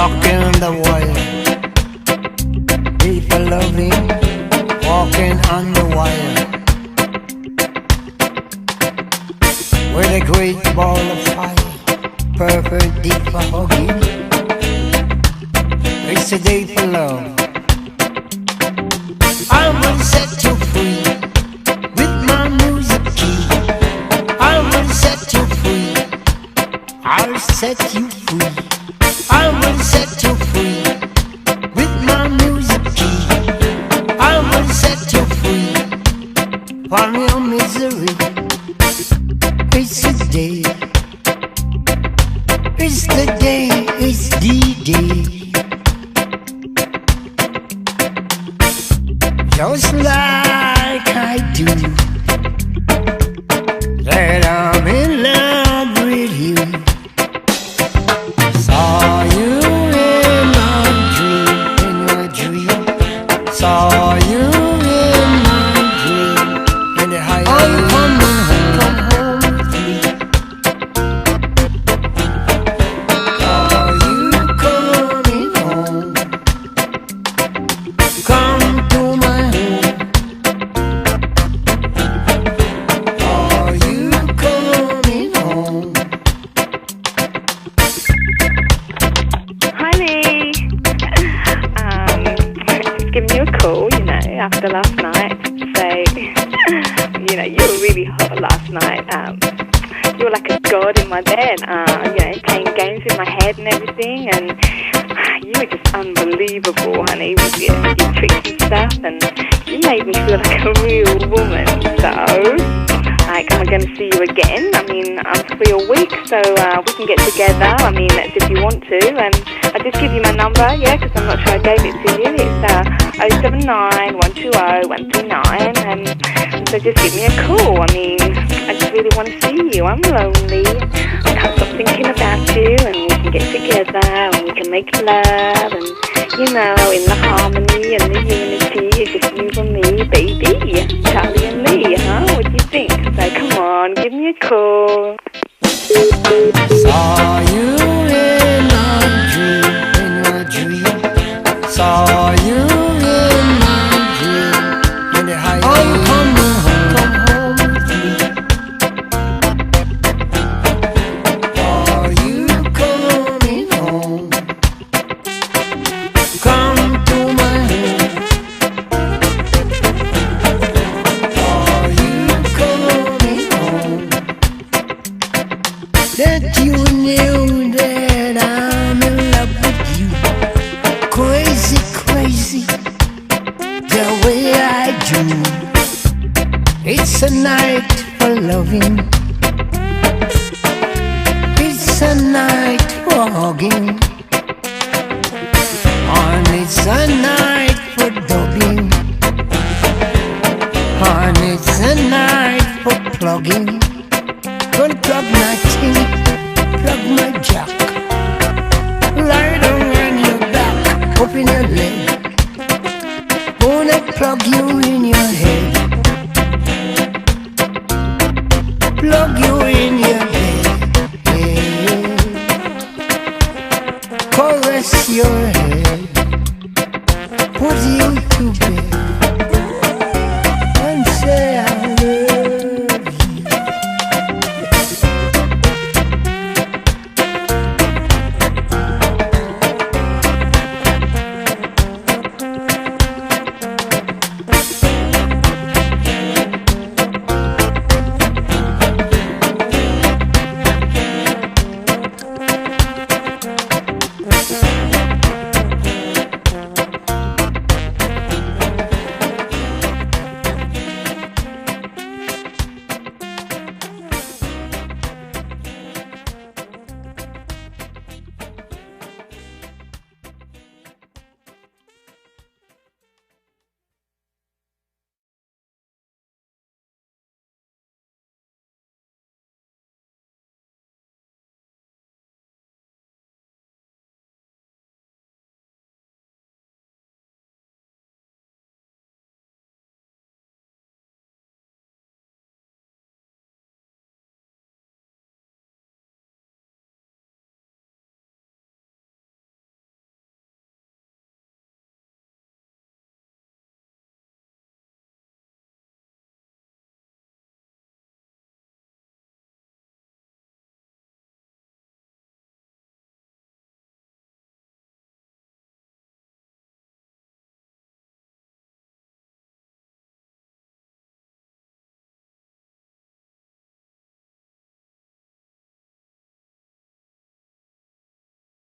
rocking the wire. People loving, walking on the wire. With a great ball of fire, perfect deep for hugging. It's a day for love. I will set you free with my music key. I will set you free. I'll set you free. I will set you free with my music key. I will set you free from your misery. It's the day. It's the day. It's the day. Just like I do, that I'm in love with you. Saw you in my dream, saw you in my dream, in the high come home with me. Saw you coming home, come to my home. Are you coming home? Hi Lee. Just giving you a call, after last night. Say, you were really hot last night. You were like a god in my bed, playing games in my head and everything, and you were just unbelievable, honey, with your tricks and stuff, and you made me feel like a real woman. So, am I going to see you again? I'm free all week, so we can get together. That's if you want to. And I just give you my number, because I'm not sure I gave it to you. It's 079 120 139, and so just give me a call. I just really want to see you. I'm lonely. I can't stop thinking about you, and we can get together, and we can make love, and in the harmony and the unity, it's just you and me, baby. Charlie and Lee, huh? What do you think? So come on, give me a call. Saw you in my dream, saw you in my dream, in the high come home with me. Are you coming home? Come to my home. Are you coming home? That you knew that I'm in love with you. Crazy, crazy, the way I do. It's a night for loving. It's a night for hugging. And it's a night for dubbing. And it's a night for plugging. Gonna plug my tin, plug my jack. Lie down on your back, open your leg. Gonna plug you in your head. Plug you in your head. Caress your head.